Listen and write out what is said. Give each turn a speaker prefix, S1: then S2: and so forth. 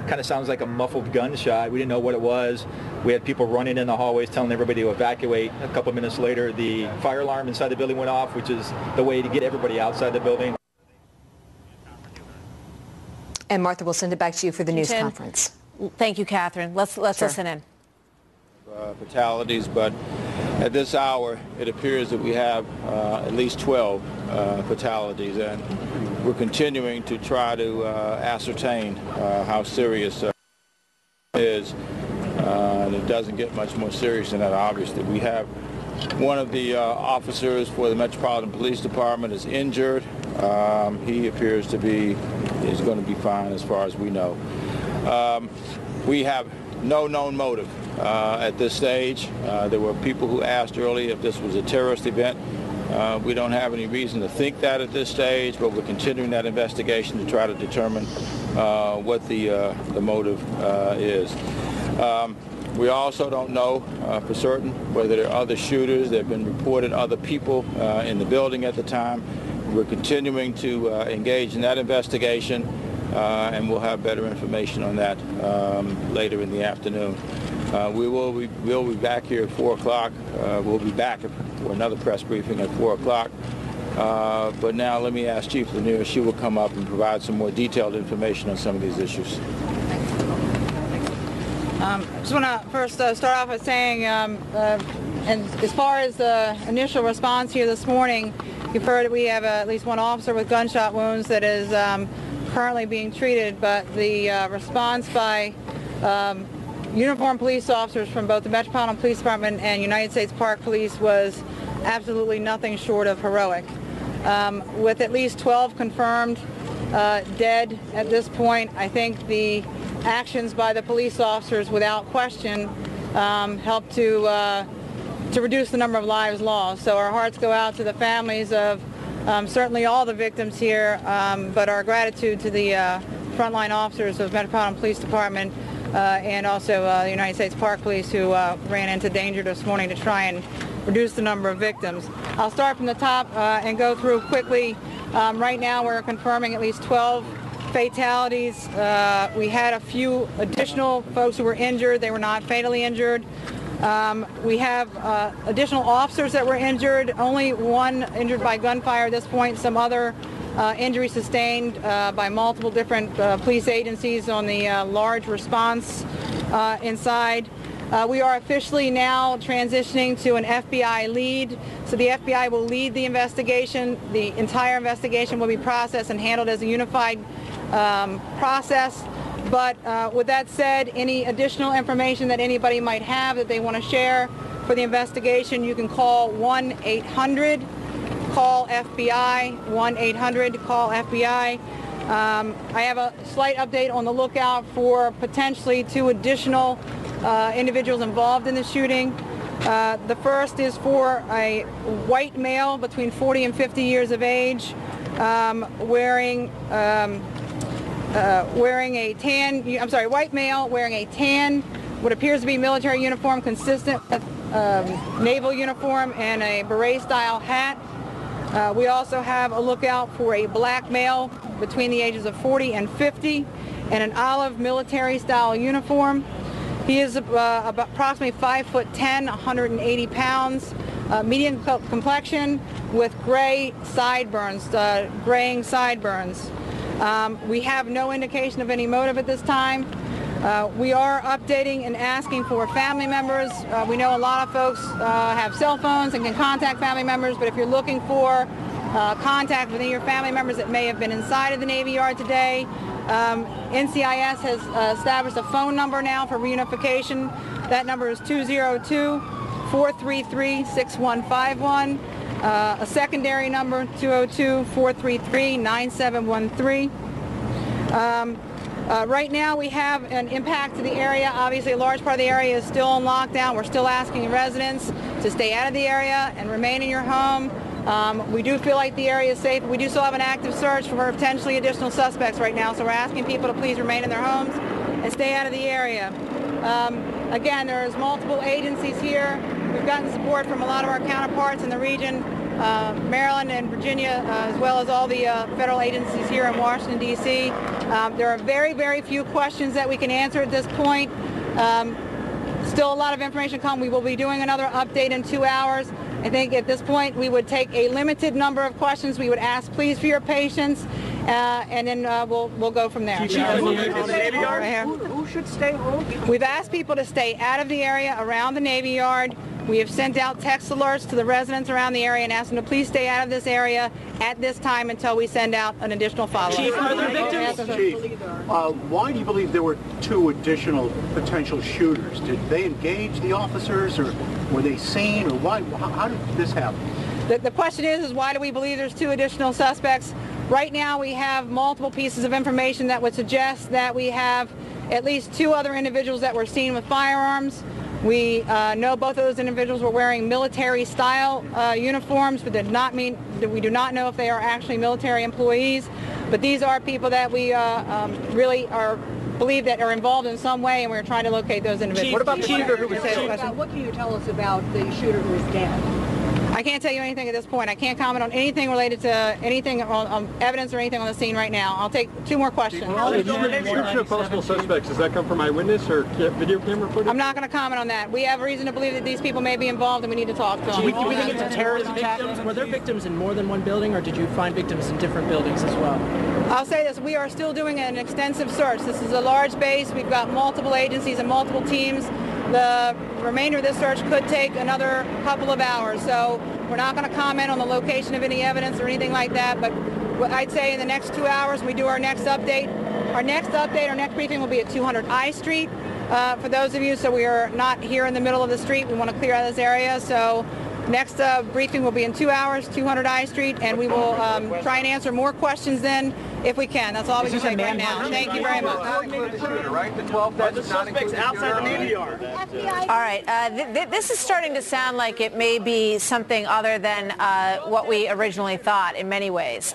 S1: kind of sounds like a muffled gunshot. We didn't know what it was. We had people running in the hallways telling everybody to evacuate. A couple minutes later, the fire alarm inside the building went off, which is the way to get everybody outside the building.
S2: And Martha, we'll send it back to you for the news conference.
S3: Thank you, Catherine. Let's listen in.
S4: Fatalities, but at this hour, it appears that we have at least 12 fatalities, and we're continuing to try to ascertain how serious it is. And it doesn't get much more serious than that, obviously. We have one of the officers for the Metropolitan Police Department is injured. He appears to be, is going to be fine as far as we know. We have no known motive at this stage. There were people who asked earlier if this was a terrorist event. We don't have any reason to think that at this stage, but we're continuing that investigation to try to determine what the motive is. We also don't know for certain whether there are other shooters. There have been reported other people in the building at the time. We're continuing to engage in that investigation, and we'll have better information on that later in the afternoon. We'll be back here at 4 o'clock. We'll be back for another press briefing at 4 o'clock. But now let me ask Chief Lanier. She will come up and provide some more detailed information on some of these issues.
S5: I just want to first start off by saying, and as far as the initial response here this morning, you've heard that we have at least one officer with gunshot wounds that is currently being treated, but the response by uniformed police officers from both the Metropolitan Police Department and United States Park Police was absolutely nothing short of heroic. With at least 12 confirmed dead at this point, I think the actions by the police officers without question helped to reduce the number of lives lost. So our hearts go out to the families of certainly all the victims here, but our gratitude to the frontline officers of Metropolitan Police Department and also the United States Park Police who ran into danger this morning to try and reduce the number of victims. I'll start from the top and go through quickly. Right now we're confirming at least 12 fatalities. We had a few additional folks who were injured. They were not fatally injured. We have additional officers that were injured, only one injured by gunfire at this point, some other injuries sustained by multiple different police agencies on the large response inside. We are officially now transitioning to an FBI lead, so the FBI will lead the investigation. The entire investigation will be processed and handled as a unified process. But with that said, any additional information that anybody might have that they want to share for the investigation, you can call 1-800-CALL-FBI, 1-800-CALL-FBI. I have a slight update on the lookout for potentially 2 additional individuals involved in the shooting. The first is for a white male between 40 and 50 years of age, wearing white male wearing a tan, what appears to be military uniform consistent with naval uniform and a beret-style hat. We also have a lookout for a black male between the ages of 40 and 50 and an olive military-style uniform. He is about approximately 5'10", 180 pounds, medium complexion with gray sideburns, graying sideburns. We have no indication of any motive at this time. We are updating and asking for family members. We know a lot of folks have cell phones and can contact family members, but if you're looking for contact with any of your family members that may have been inside of the Navy Yard today, NCIS has established a phone number now for reunification. That number is 202-433-6151. A secondary number, 202-433-9713. Right now we have an impact to the area. Obviously a large part of the area is still on lockdown. We're still asking residents to stay out of the area and remain in your home. We do feel like the area is safe. We do still have an active search for potentially additional suspects right now, so we're asking people to please remain in their homes and stay out of the area. Again, there's multiple agencies here. We've gotten support from a lot of our counterparts in the region. Maryland and Virginia, as well as all the federal agencies here in Washington, D.C. There are very, very few questions that we can answer at this point. Still a lot of information come. We will be doing another update in 2 hours. I think at this point we would take a limited number of questions. We would ask, please, for your patience, and then we'll go from there.
S6: Who should stay home?
S5: We've asked people to stay out of the area around the Navy Yard. We have sent out text alerts to the residents around the area and asked them to please stay out of this area at this time until we send out an additional follow-up.
S6: Chief, are there victims? Chief, why do you believe there were 2 additional potential shooters? Did they engage the officers, or were they seen, or why? How did this happen?
S5: The question is why do we believe there's 2 additional suspects? Right now we have multiple pieces of information that would suggest that we have at least 2 other individuals that were seen with firearms. We know both of those individuals were wearing military-style uniforms, but did not mean that we do not know if they are actually military employees. But these are people that we really believe that are involved in some way, and we're trying to locate those individuals.
S6: What about the shooter who was
S7: What can you tell us about the shooter who is dead?
S5: I can't tell you anything at this point. I can't comment on anything related to anything on evidence or anything on the scene right now. I'll take 2 more questions.
S8: The description of possible suspects, does that come from eyewitness or video camera footage?
S5: I'm not going to comment on that. We have reason to believe that these people may be involved, and we need to talk to them.
S6: Do we think it's a terrorist attack? Were there victims in more than one building, or did you find victims in different buildings as well?
S5: I'll say this, we are still doing an extensive search. This is a large base. We've got multiple agencies and multiple teams. The remainder of this search could take another couple of hours, so we're not going to comment on the location of any evidence or anything like that, but I'd say in the next 2 hours we do our next update. Our next briefing will be at 200 I Street. For those of you, so we are not here in the middle of the street. We want to clear out this area, so next briefing will be in 2 hours, 200 I Street, and we will try and answer more questions then if we can. That's all we can take right now. Thank you very much.
S6: The 12 are the suspects outside the Navy Yard.
S3: All right. This is starting to sound like it may be something other than what we originally thought in many ways.